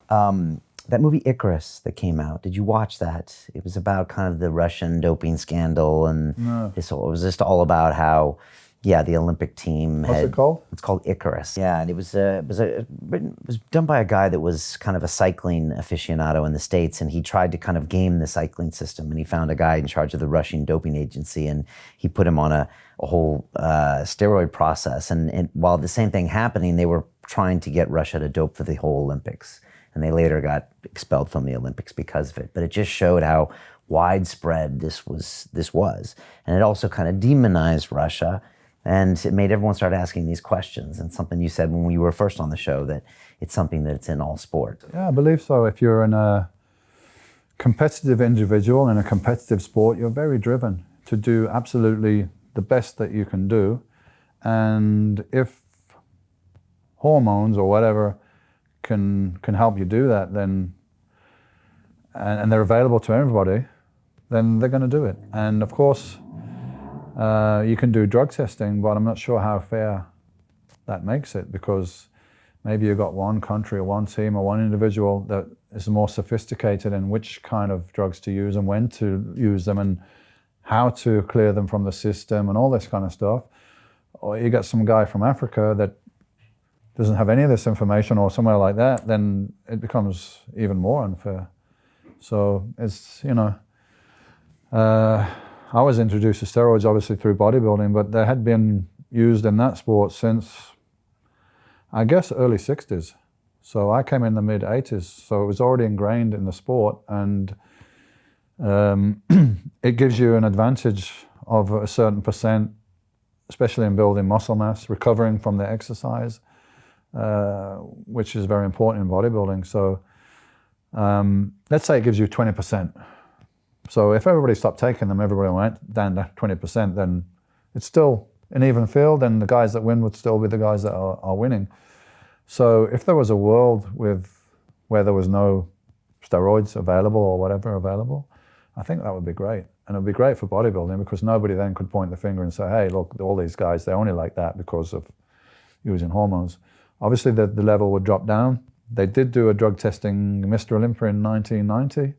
That movie Icarus that came out, did you watch that? It was about kind of the Russian doping scandal and it was just all about how, the Olympic team What's it called? It's called Icarus. Yeah, and it was done by a guy that was kind of a cycling aficionado in the States, and he tried to kind of game the cycling system, and he found a guy in charge of the Russian doping agency, and he put him on a whole steroid process. And while the same thing happening, they were trying to get Russia to dope for the whole Olympics. And they later got expelled from the Olympics because of it. But it just showed how widespread this was. And it also kind of demonized Russia. And it made everyone start asking these questions. And something you said when we were first on the show, that it's something that's in all sport. Yeah, I believe so. If you're in a competitive individual in a competitive sport, you're very driven to do absolutely the best that you can do. And if hormones or whatever can help you do that, then and they're available to everybody, then they're going to do it. And of course, you can do drug testing, but I'm not sure how fair that makes it, because maybe you've got one country or one team or one individual that is more sophisticated in which kind of drugs to use and when to use them and how to clear them from the system and all this kind of stuff. Or you got some guy from Africa that doesn't have any of this information, or somewhere like that, then it becomes even more unfair. So it's, I was introduced to steroids obviously through bodybuilding, but they had been used in that sport since, I guess, early 60s. So I came in the mid 80s, so it was already ingrained in the sport, and it gives you an advantage of a certain percent, especially in building muscle mass, recovering from the exercise, which is very important in bodybuilding. So let's say it gives you 20%. So if everybody stopped taking them, everybody went down to 20%, then it's still an even field, and the guys that win would still be the guys that are winning. So if there was a world where there was no steroids available or whatever available, I think that would be great. And it would be great for bodybuilding, because nobody then could point the finger and say, hey, look, all these guys, they're only like that because of using hormones. Obviously, the level would drop down. They did do a drug testing Mr. Olympia in 1990.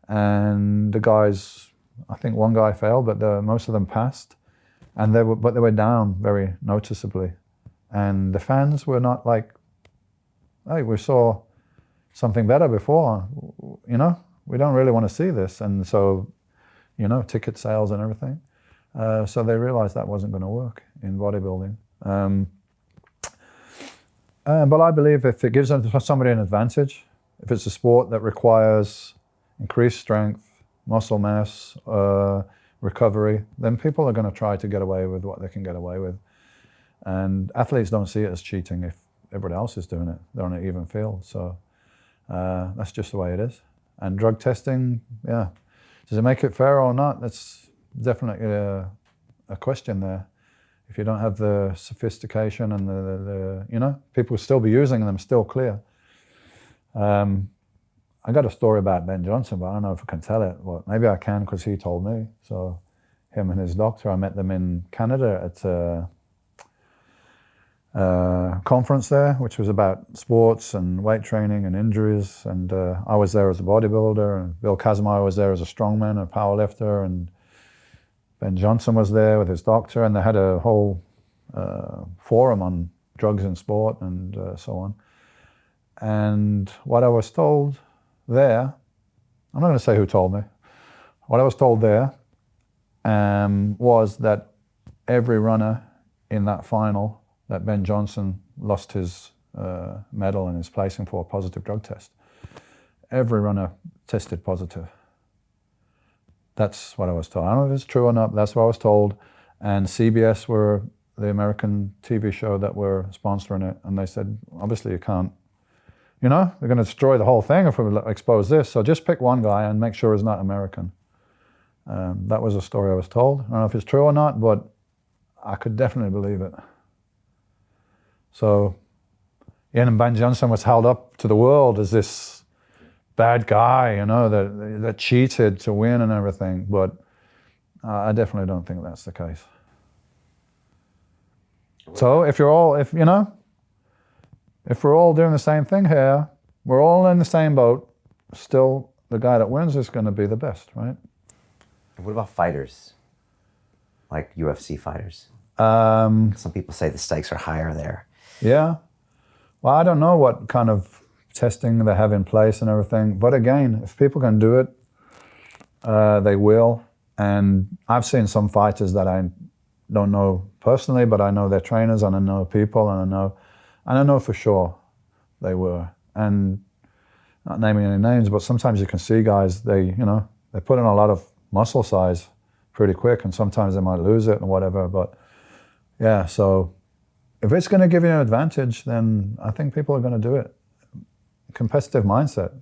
And the guys, I think one guy failed, but most of them passed. And they were down very noticeably. And the fans were not like, hey, we saw something better before, we don't really want to see this. And so, ticket sales and everything. So they realized that wasn't going to work in bodybuilding. But I believe if it gives somebody an advantage, if it's a sport that requires increased strength, muscle mass, recovery, then people are going to try to get away with what they can get away with. And athletes don't see it as cheating if everybody else is doing it. They're on an even field. So that's just the way it is. And drug testing, does it make it fair or not? That's definitely a question there. If you don't have the sophistication and the people will still be using them, still clear. I got a story about Ben Johnson, but I don't know if I can tell it. Well, maybe I can, because he told me. So him and his doctor, I met them in Canada at a conference there, which was about sports and weight training and injuries. And I was there as a bodybuilder, and Bill Kazmaier was there as a strongman and powerlifter, and Ben Johnson was there with his doctor, and they had a whole forum on drugs in sport and so on. And what I was told there, I'm not going to say who told me, what I was told there was that every runner in that final, that Ben Johnson lost his medal and his placing for a positive drug test. Every runner tested positive. That's what I was told. I don't know if it's true or not, but that's what I was told. And CBS were the American TV show that were sponsoring it, and they said, obviously you can't, they're going to destroy the whole thing if we expose this, so just pick one guy and make sure he's not American. That was a story I was told. I don't know if it's true or not, but I could definitely believe it. So, and Ben Johnson was held up to the world as this bad guy, that cheated to win and everything, but I definitely don't think that's the case. So if we're all doing the same thing here, we're all in the same boat. Still, the guy that wins is going to be the best, right? What about fighters? Like UFC fighters? Some people say the stakes are higher there. Yeah. Well, I don't know what kind of testing they have in place and everything. But again, if people can do it, they will. And I've seen some fighters that I don't know personally, but I know their trainers and I know people and I know for sure they were. And not naming any names, but sometimes you can see guys, they put in a lot of muscle size pretty quick, and sometimes they might lose it and whatever. But yeah, so if it's going to give you an advantage, then I think people are going to do it. Competitive mindset.